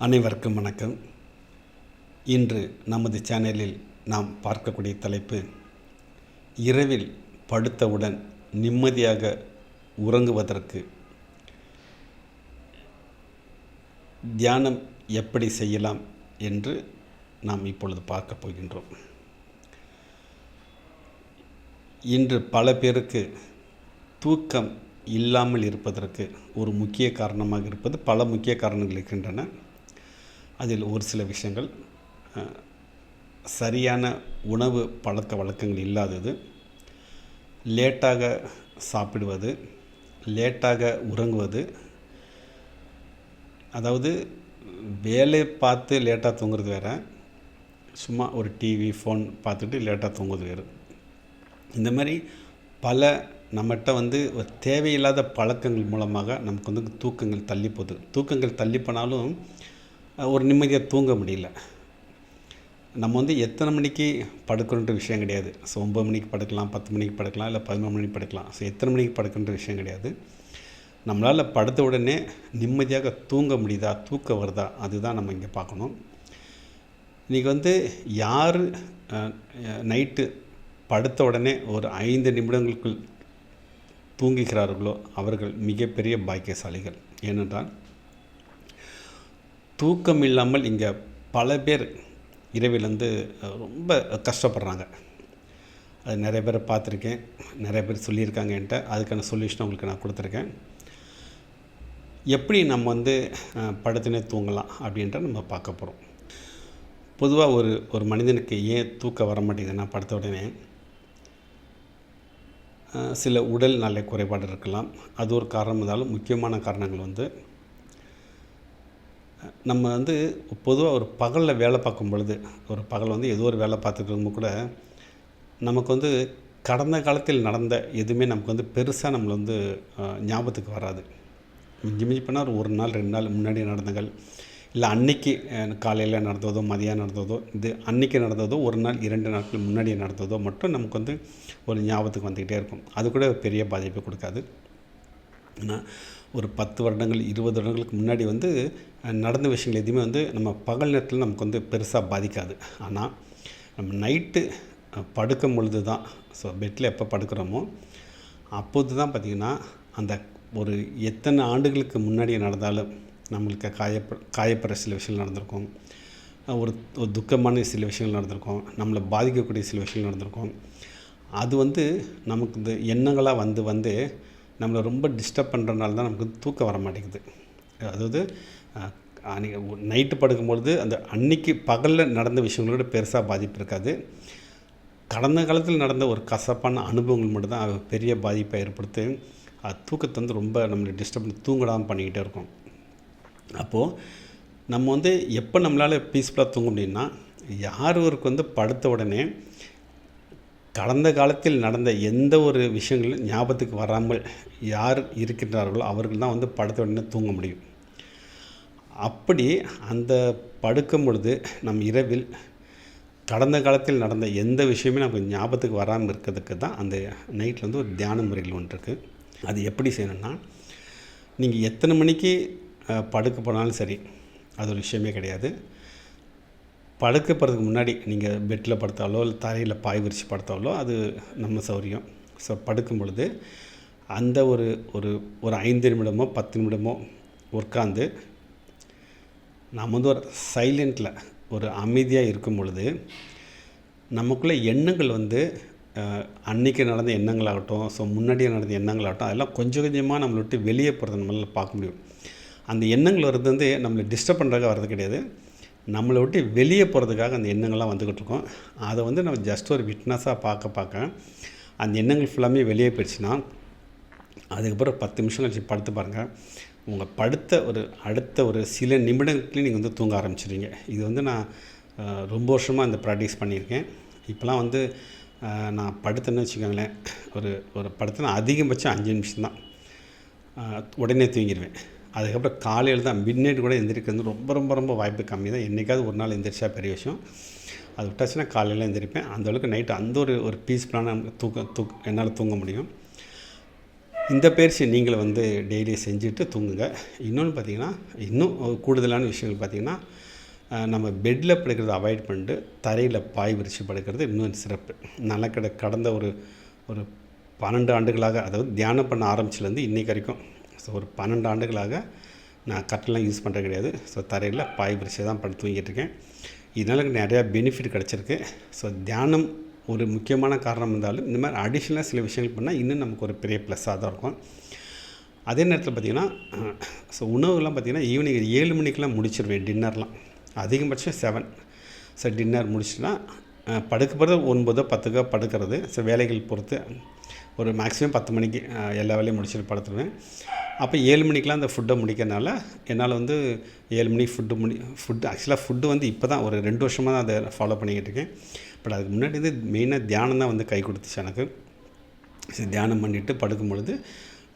அனைவருக்கும் வணக்கம். இன்று நமது சேனலில் நாம் பார்க்கக்கூடிய தலைப்பு, இரவில் படுத்தவுடன் நிம்மதியாக உறங்குவதற்கு தியானம் எப்படி செய்யலாம் என்று நாம் இப்பொழுது பார்க்க போகின்றோம். இன்று பல பேருக்கு தூக்கம் இல்லாமல் இருப்பதற்கு ஒரு முக்கிய காரணமாக இருப்பது, பல முக்கிய காரணங்கள் இருக்கின்றன. அதில் ஒரு சில விஷயங்கள், சரியான உணவு பழக்க வழக்கங்கள் இல்லாதது, லேட்டாக சாப்பிடுவது, லேட்டாக உறங்குவது. அதாவது வேலை பார்த்து லேட்டாக தூங்குறது வேறு, சும்மா ஒரு டிவி ஃபோன் பார்த்துட்டு லேட்டாக தூங்குவது வேறு. இந்த மாதிரி பல நம்மகிட்ட ஒரு தேவையில்லாத பழக்கங்கள் மூலமாக நமக்கு தூக்கங்கள் தள்ளி போகுது. தூக்கங்கள் தள்ளி போனாலும் ஒரு நிம்மதியாக தூங்க முடியல. நம்ம எத்தனை மணிக்கு படுக்கணுன்ற விஷயம் கிடையாது. 9 மணிக்கு படுக்கலாம், 10 மணிக்கு படுக்கலாம், இல்லை 11 மணிக்கு படுக்கலாம். எத்தனை மணிக்கு படுக்கணுன்ற விஷயம் கிடையாது. நம்மளால் படுத்த உடனே நிம்மதியாக தூங்க முடியுதா, தூக்கம் வருதா, அதுதான் நம்ம இங்கே பார்க்கணும். இன்றைக்கி யார் நைட்டு படுத்த உடனே ஒரு 5 நிமிடங்களுக்குள் தூங்குகிறார்களோ அவர்கள் மிகப்பெரிய பாக்கியசாலிகள். ஏனென்றால் தூக்கம் இல்லாமல் இங்கே பல பேர் இரவில் ரொம்ப கஷ்டப்படுறாங்க. அது நிறைய பேரை பார்த்துருக்கேன், நிறைய பேர் சொல்லியிருக்காங்க என்கிட்ட. அதுக்கான சொல்யூஷன் உங்களுக்கு நான் கொடுத்துருக்கேன். எப்படி நம்ம படுத்துனே தூங்கலாம் அப்படின்ற நம்ம பார்க்க போகிறோம். பொதுவாக ஒரு மனிதனுக்கு ஏன் தூக்கம் வர மாட்டேங்குதுன்னா, படுத்த உடனே சில உடல் நல குறைபாடு இருக்கலாம். அது ஒரு காரணம். இருந்தாலும் முக்கியமான காரணங்கள் நம்ம பொதுவாக ஒரு பகலில் வேலை பார்க்கும் பொழுது, ஒரு பகல் ஏதோ ஒரு வேலை பார்த்துட்டு இருக்கும்போது கூட நமக்கு கடந்த காலத்தில் நடந்த எதுவுமே நமக்கு பெருசாக நம்மளை ஞாபகத்துக்கு வராது. மிஞ்சி போனால் ஒரு நாள் 2 நாள் முன்னாடி நடந்தங்கள், இல்லை அன்றைக்கி காலையில் நடந்ததோ, மதியம் நடந்ததோ, இது அன்றைக்கி நடந்ததோ, ஒரு நாள் 2 நாட்கள் முன்னாடி நடந்ததோ மட்டும் நமக்கு ஒரு ஞாபகத்துக்கு வந்துக்கிட்டே இருக்கும். அது கூட பெரிய பாதிப்பை கொடுக்காது. ஆனால் ஒரு 10 வருடங்கள் 20 வருடங்களுக்கு முன்னாடி நடந்த விஷயங்கள் எதுவுமே நம்ம பகல் நேரத்தில் நமக்கு பெருசாக பாதிக்காது. ஆனால் நம்ம நைட்டு படுக்கும் பொழுது தான், பெட்டில் எப்போ படுக்கிறோமோ அப்போது தான் பார்த்திங்கன்னா, அந்த ஒரு எத்தனை ஆண்டுகளுக்கு முன்னாடி நடந்தாலும் நம்மளுக்கு காயப்படுற சில விஷயங்கள் நடந்திருக்கும், ஒரு துக்கமான சில விஷயங்கள் நடந்திருக்கும், நம்மளை பாதிக்கக்கூடிய சில விஷயங்கள் நடந்திருக்கும். அது நமக்கு இந்த எண்ணங்களாக வந்து நம்மளை ரொம்ப டிஸ்டர்ப் பண்ணுறதுனால தான் நமக்கு தூக்கம் வர மாட்டேங்குது. அதாவது நைட்டு படுக்கும்பொழுது அந்த அன்றைக்கி பகலில் நடந்த விஷயங்களோட பெருசாக பாதிப்பு இருக்காது. கடந்த காலத்தில் நடந்த ஒரு கசப்பான அனுபவங்கள் மட்டும்தான் பெரிய பாதிப்பை ஏற்படுத்தி தூக்கத்தை ரொம்ப நம்மளை டிஸ்டர்ப் பண்ணி தூங்கிடாமல் பண்ணிக்கிட்டே இருக்கும். அப்போது நம்ம எப்போ நம்மளால் பீஸ்ஃபுல்லாக தூங்க முடியும்னா, யார் ஒருக்கு படுத்த உடனே கடந்த காலத்தில் நடந்த எந்த ஒரு விஷயங்களும் ஞாபகத்துக்கு வராமல் யார் இருக்கின்றார்களோ அவர்கள் தான் படுத்த உடனே தூங்க முடியும். அப்படி அந்த படுக்கும் பொழுது நம் இரவில் கடந்த காலத்தில் நடந்த எந்த விஷயமே நமக்கு ஞாபகத்துக்கு வராமல் இருக்கிறதுக்கு தான் அந்த நைட்டில் ஒரு தியான முறைகள் ஒன்று இருக்குது. அது எப்படி செய்யணும்னா, நீங்கள் எத்தனை மணிக்கு படுக்க போனாலும் சரி, அது ஒரு விஷயமே கிடையாது. படுக்க போகிறதுக்கு முன்னாடி நீங்கள் பெட்டில் படுத்தாலோ இல்லை தரையில் பாய் விரித்து படுத்தாலோ அது நம்ம சௌரியம். படுக்கும் பொழுது அந்த ஒரு ஒரு ஒரு 5 நிமிடமோ 10 நிமிடமோ உட்காந்து நாம் ஒரு சைலண்டில் ஒரு அமைதியாக இருக்கும் பொழுது நமக்குள்ளே எண்ணங்கள் அன்றைக்கி நடந்த எண்ணங்களாகட்டும், முன்னாடியே நடந்த எண்ணங்களாகட்டும், அதெல்லாம் கொஞ்சம் கொஞ்சமாக நம்மளை விட்டு வெளியே போகிறத நம்மளால் பார்க்க முடியும். அந்த எண்ணங்கள் வர்றது நம்மளை டிஸ்டர்ப் பண்ணுறதுக்காக வர்றது கிடையாது, நம்மளை விட்டு வெளியே போகிறதுக்காக அந்த எண்ணங்கள்லாம் வந்துக்கிட்டு இருக்கோம். அதை நம்ம ஜஸ்ட் ஒரு விட்னஸாக பார்க்க அந்த எண்ணங்கள் ஃபுல்லாமே வெளியே போயிடுச்சுன்னா, அதுக்கப்புறம் 10 நிமிஷம் கழிச்சு படுத்து பாருங்கள். உங்கள் அடுத்த ஒரு சில நிமிடங்கள்லேயும் நீங்கள் தூங்க ஆரம்பிச்சிடுவீங்க. இது நான் ரொம்ப வருஷமாக இந்த ப்ராக்டிஸ் பண்ணியிருக்கேன். இப்போலாம் நான் படுத்தேன்னு வச்சுக்கோங்களேன், ஒரு படுத்தேன்னா அதிகபட்சம் 5 நிமிஷம் தான், உடனே தூங்கிடுவேன். அதுக்கப்புறம் காலையில் தான் மிட் நைட் கூட எந்திரிக்கிறது ரொம்ப ரொம்ப ரொம்ப வாய்ப்பு கம்மி தான். என்றைக்காவது ஒரு நாள் எந்திரிச்சா பெரிய விஷயம். அது விட்டாச்சுன்னா காலையில் எந்திரிப்பேன். அந்தளவுக்கு நைட்டு அந்த ஒரு பீஸ்ஃபுல்லான என்னால் தூங்க முடியும். இந்த பயிற்சி நீங்களும் வந்து டெய்லி செஞ்சுட்டு தூங்குங்க. இன்னொன்று பார்த்தீங்கன்னா, இன்னும் கூடுதலான விஷயங்கள் பார்த்தீங்கன்னா, நம்ம பெட்டில் படுக்கிறத அவாய்ட் பண்ணிட்டு தரையில் பாய் விரித்து படுக்கிறது இன்னும் சிறப்பு. நல்லா கடந்த ஒரு ஒரு 12 ஆண்டுகளாக, அதாவது தியானம் பண்ண ஆரம்பிச்சிலேருந்து இன்றைக்கு வரைக்கும், ஸோ ஒரு 12 ஆண்டுகளாக நான் கட்டிலாம் யூஸ் பண்ணுறது கிடையாது. ஸோ தரையில் பாய் விரித்து தான் படுத்து தூங்கிட்டுருக்கேன். இதனால் எனக்கு நிறையா பெனிஃபிட் கிடச்சிருக்கு. ஸோ தியானம் ஒரு முக்கியமான காரணம் இருந்தாலும் இந்த மாதிரி அடிஷ்னலாக சில விஷயங்கள் பண்ணால் இன்னும் நமக்கு ஒரு பெரிய ப்ளஸ்ஸாக தான் இருக்கும். அதே நேரத்தில் பார்த்திங்கன்னா, ஸோ உணவுலாம் பார்த்திங்கன்னா ஈவினிங் 7 மணிக்கெலாம் முடிச்சிடுவேன் டின்னர்லாம். அதிகபட்சம் 7. ஸோ டின்னர் முடிச்சுன்னா படுக்க போகிறது 9 10 படுக்கிறது. ஸோ வேலைகள் பொறுத்து ஒரு மேக்ஸிமம் 10 மணிக்கு எல்லா வேலையும் முடிச்சுட்டு படுத்துடுவேன். அப்போ 7 மணிக்கெலாம் அந்த ஃபுட்டை முடிக்கிறதுனால என்னால் வந்து 7 மணிக்கு ஃபுட்டு ஆக்சுவலாக ஃபுட்டு வந்து இப்போ தான் ஒரு 2 வருஷமாக தான் அதை ஃபாலோ பண்ணிக்கிட்டு இருக்கேன். பட் அதுக்கு முன்னாடி வந்து மெயினாக தியானம் தான் வந்து கை கொடுத்துச்சு எனக்கு. தியானம் பண்ணிவிட்டு படுக்கும் பொழுது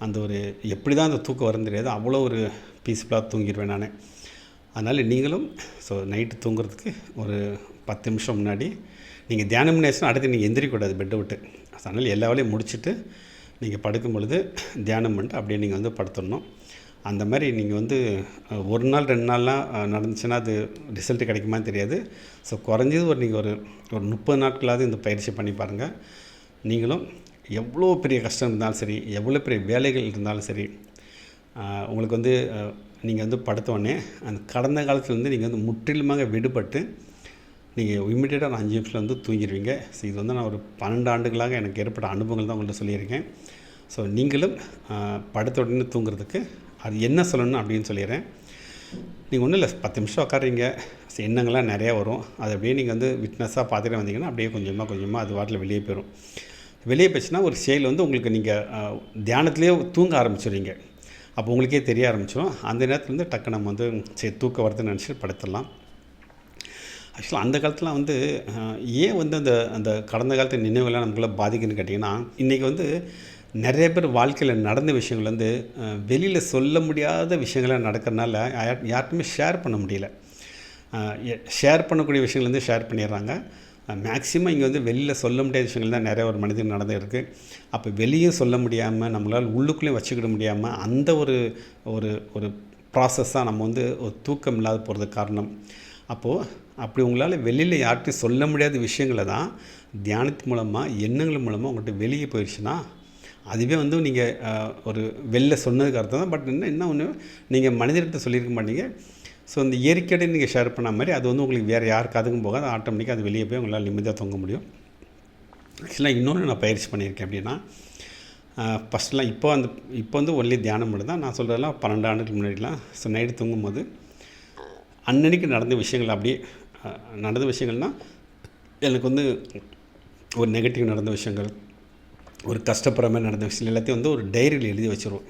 அந்த ஒரு எப்படி தான் அந்த தூக்கம் வரும் தெரியாது, அவ்வளோ ஒரு பீஸ்ஃபுல்லாக தூங்கிடுவேன் நான். அதனால் நீங்களும் ஸோ நைட்டு தூங்குறதுக்கு ஒரு 10 நிமிஷம் முன்னாடி நீங்கள் தியானம் பண்ணியாச்சுன்னா அடுத்து நீங்கள் எந்திரிக்கூடாது பெட்டை விட்டு. அதனால் எல்லா வேலையும் முடிச்சுட்டு நீங்கள் படுக்கும் பொழுது தியானம் பண்ணிட்டு அப்படியே நீங்கள் வந்து படுத்துடணும். அந்த மாதிரி நீங்கள் வந்து 1 நாள் 2 நாள்லாம் நடந்துச்சுன்னா அது ரிசல்ட்டு கிடைக்குமான்னு தெரியாது. ஸோ குறைஞ்சது நீங்கள் ஒரு 30 நாட்களாவது இந்த பயிற்சி பண்ணி பாருங்கள். நீங்களும் எவ்வளோ பெரிய கஷ்டம் இருந்தாலும் சரி, எவ்வளோ பெரிய வேலைகள் இருந்தாலும் சரி, உங்களுக்கு வந்து நீங்கள் வந்து படுத்தோடனே அந்த கடந்த காலத்துலேருந்து நீங்கள் வந்து முற்றிலுமாக விடுபட்டு நீங்கள் இம்மிடியேட்டாக ஒரு 5 நிமிஷத்தில் வந்து தூங்கிடுவீங்க. ஸோ இது வந்து நான் ஒரு 12 ஆண்டுகளாக எனக்கு ஏற்பட்ட அனுபவங்கள் தான் உங்கள்கிட்ட சொல்லியிருக்கேன். ஸோ நீங்களும் படுத்த உடனே தூங்குறதுக்கு அது என்ன சொல்லணும் அப்படின்னு சொல்லிடுறேன். நீங்கள் ஒன்றும் இல்லை, 10 நிமிஷம் உட்காருங்க. எண்ணங்கள்லாம் நிறையா வரும். அதை அப்படியே நீங்கள் வந்து விட்னஸாக பார்த்துட்டு வந்தீங்கன்னா அப்படியே கொஞ்சமாக அது வாட்டில் வெளியே போயிடும். வெளியே போச்சுன்னா ஒரு செயல் வந்து உங்களுக்கு நீங்கள் தியானத்துலேயே தூங்க ஆரம்பிச்சிடுவீங்க. அப்போ உங்களுக்கே தெரிய ஆரம்பிச்சிடும். அந்த நேரத்தில் வந்து டக்கு நம்ம வந்து சரி தூக்கம் வருதுன்னு நினச்சிட்டு படுத்துடலாம். ஆக்சுவலாக அந்த காலத்தில் வந்து ஏன் வந்து அந்த கடந்த காலத்து நினைவுகள்லாம் நமக்குள்ளே பாதிக்குன்னு கேட்டிங்கன்னா, இன்றைக்கி வந்து நிறைய பேர் வாழ்க்கையில் நடந்த விஷயங்கள் வந்து வெளியில் சொல்ல முடியாத விஷயங்களாக நடக்கிறதுனால யார்ட்டுமே ஷேர் பண்ண முடியல. ஷேர் பண்ணக்கூடிய விஷயங்கள் வந்து ஷேர் பண்ணிடுறாங்க. மேக்ஸிமம் இங்கே வந்து வெளியில் சொல்ல முடியாத விஷயங்கள் தான் நிறைய ஒரு மனிதன் நடந்துருக்கு. அப்போ வெளியும் சொல்ல முடியாமல், நம்மளால் உள்ளுக்குள்ளேயும் வச்சுக்கிட முடியாமல் அந்த ஒரு ஒரு ஒரு ப்ராசஸ் தான் நம்ம வந்து ஒரு தூக்கம் இல்லாத போகிறதுக்கு காரணம். அப்போது அப்படி உங்களால் வெளியில் யார்கிட்டையும் சொல்ல முடியாத விஷயங்களை தான் தியானத்து மூலமாக, எண்ணங்கள் மூலமாக உங்கள்கிட்ட வெளியே போயிடுச்சுன்னா அதுவே வந்து நீங்கள் ஒரு வெளில சொன்னதுக்கு அர்த்தம் தான். பட் என்ன ஒன்று, நீங்கள் மனிதர்கிட்ட சொல்லியிருக்க மாட்டீங்க. ஸோ இந்த இயற்கையோட நீங்கள் ஷேர் பண்ண மாதிரி அது வந்து உங்களுக்கு வேறு யாருக்காதுக்கும் போகாது. ஆட்டோமேட்டிக்காக அது வெளியே போய் உங்களால் நிம்மதியாக தூங்க முடியும். ஆக்சுவலாக இன்னொன்று நான் பயிற்சி பண்ணியிருக்கேன். அப்படின்னா ஃபஸ்ட்லாம் இப்போ வந்து ஒன்லி தியானம் மட்டும் தான். நான் சொல்கிறதெல்லாம் 12 ஆண்டுக்கு முன்னாடிலாம். ஸோ நைட்டு தூங்கும்போது அன்னன்னைக்கு நடந்த விஷயங்கள் அப்படியே நடந்த விஷயங்கள்னால் எனக்கு வந்து ஒரு நெகட்டிவ் நடந்த விஷயங்கள், ஒரு கஷ்டப்படுற மாதிரி நடந்த விஷயங்கள் எல்லாத்தையும் வந்து ஒரு டைரியில் எழுதி வச்சுருவோம்.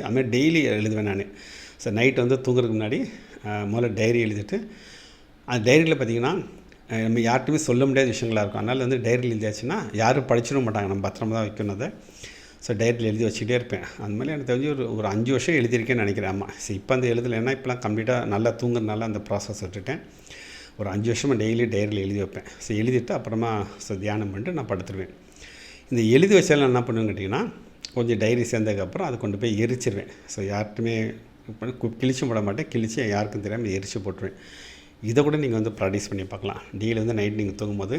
அதுமாதிரி டெய்லி எழுதுவேன் நான். ஸோ நைட்டு வந்து தூங்குறதுக்கு முன்னாடி முதல்ல டைரி எழுதிட்டு, அந்த டைரியில் பார்த்திங்கன்னா நம்ம யார்ட்டுமே சொல்ல முடியாத விஷயங்களாக இருக்கும். அதனால் வந்து டைரியில் எழுதியாச்சுன்னா யாரும் படிச்சிட மாட்டாங்க, நம்ம பத்திரமா தான் வைக்கணும் அதை. ஸோ டைரியில் எழுதி வச்சுக்கிட்டே இருப்பேன். அந்த மாதிரி எனக்கு தெரிஞ்சு ஒரு 5 வருஷம் எழுதியிருக்கேன்னு நினைக்கிறேன். ஆமாம். ஸோ இப்போ அந்த எழுதலை, ஏன்னா இப்போலாம் கம்ப்ளீட்டாக நல்லா தூங்குறதுனால அந்த ப்ராசஸ் விட்டுட்டேன். ஒரு 5 வருஷமாக டெய்லி டைரியில் எழுதி வைப்பேன். ஸோ எழுதிட்டு அப்புறமா தியானம் பண்ணிட்டு நான் படுத்துருவேன். இந்த எழுதி வச்சாலும் என்ன பண்ணுவேன்னு கேட்டிங்கன்னா, கொஞ்சம் டைரி சேர்ந்ததுக்கப்புறம் அதை கொண்டு போய் எரிச்சிருவேன். ஸோ யார்ட்டுமே கிழிச்சும் போட மாட்டேன். கிழிச்சு யாருக்கும் தெரியாமல் எரிச்சு போட்டுருவேன். இதை கூட நீங்கள் வந்து ப்ராக்டிஸ் பண்ணி பார்க்கலாம். டெய்லி வந்து நைட் நீங்கள் தூங்கும்போது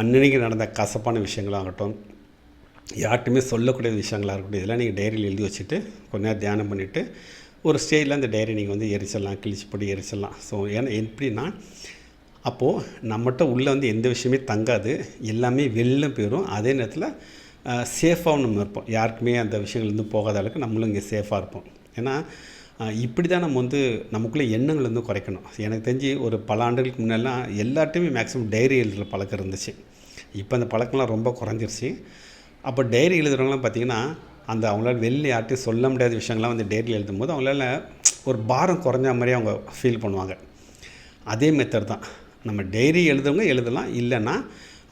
அன்னன்னைக்கு நடந்த கசப்பான விஷயங்களாகட்டும், யார்ட்டுமே சொல்லக்கூடிய விஷயங்களாக இருக்கட்டும், இதெல்லாம் நீங்கள் டைரியில் எழுதி வச்சுட்டு கொஞ்ச நேரம் தியானம் பண்ணிவிட்டு ஒரு ஸ்டேஜில் அந்த டைரி நீங்கள் வந்து எரிச்சிடலாம், கிழிச்சு போட்டு எரிச்சிடலாம். ஸோ ஏன்னா எப்படின்னா, அப்போது நம்மகிட்ட உள்ளே வந்து எந்த விஷயமே தங்காது, எல்லாமே வெளில போயிடும். அதே நேரத்தில் சேஃபாகவும் நம்ம இருப்போம். யாருக்குமே அந்த விஷயங்கள் வந்து போகாத அளவுக்கு நம்மளும் இங்கே சேஃபாக இருப்போம். ஏன்னா இப்படி தான் நம்ம வந்து நமக்குள்ளே எண்ணங்கள் வந்து குறைக்கணும். எனக்கு தெரிஞ்சு ஒரு பல ஆண்டுகளுக்கு முன்னெல்லாம் எல்லார்ட்டையுமே மேக்ஸிமம் டைரி எழுதுகிற பழக்கம் இருந்துச்சு. இப்போ அந்த பழக்கம்லாம் ரொம்ப குறைஞ்சிருச்சு. அப்போ டைரி எழுதுகிறவங்களாம் பார்த்திங்கன்னா, அந்த அவங்களால வெளில யார்ட்டையும் சொல்ல முடியாத விஷயங்கள்லாம் வந்து டைரியில் எழுதும்போது அவங்களால ஒரு பாரம் குறைஞ்ச மாதிரி அவங்க ஃபீல் பண்ணுவாங்க. அதே மெத்தட் தான் நம்ம டைரி எழுதுறவங்க எழுதலாம். இல்லைன்னா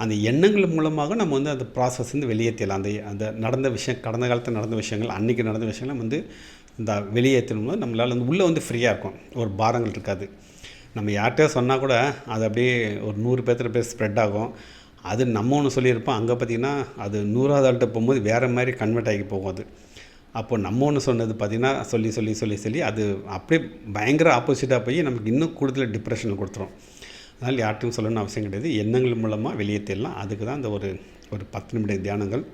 அந்த எண்ணங்கள் மூலமாக நம்ம வந்து அந்த ப்ராசஸ் வந்து வெளியேற்றலாம். அந்த நடந்த விஷயம், கடந்த காலத்தில் நடந்த விஷயங்கள், அன்றைக்கி நடந்த விஷயங்கள்லாம் வந்து இந்த வெளியேற்றணும்போது நம்மளால் வந்து உள்ளே வந்து ஃப்ரீயாக இருக்கும். ஒரு பாரங்கள் இருக்காது. நம்ம யார்கிட்டயோ சொன்னால் கூட அது அப்படியே ஒரு 100 பேர்த்துல ஸ்ப்ரெட் ஆகும். அது நம்ம ஒன்று சொல்லியிருப்போம், அங்கே பார்த்திங்கன்னா அது 100வது ஆள்கிட்ட போகும்போது வேறு மாதிரி கன்வெர்ட் ஆகி போகும் அது. அப்போ நம்ம ஒன்று சொன்னது பார்த்திங்கன்னா சொல்லி அது அப்படியே பயங்கர ஆப்போசிட்டாக போய் நமக்கு இன்னும் கூடுதல் டிப்ரெஷனில் கொடுத்துரும். அதனால் யார்ட்டையும் சொல்லணும்னு அவசியம் கிடையாது. எண்ணங்கள் மூலமாக வெளியேற்றிடலாம். அதுக்கு தான் அந்த ஒரு 10 நிமிட தியானங்கள்.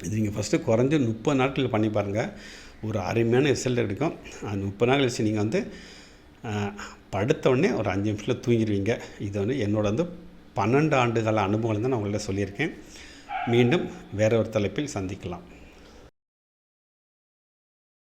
இது நீங்கள் ஃபஸ்ட்டு குறைஞ்ச 30 நாட்கள் பண்ணி பாருங்கள். ஒரு அருமையான ரிசல்ட் கிடைக்கும். அந்த 30 நாள் கழிச்சு நீங்கள் வந்து படுத்த உடனே ஒரு 5 நிமிஷத்தில் தூங்கிடுவீங்க. இது வந்து என்னோட 12 ஆண்டுகால அனுபவங்கள் தான் நான் உங்கள்கிட்ட சொல்லியிருக்கேன். மீண்டும் வேற ஒரு தலைப்பில் சந்திக்கலாம்.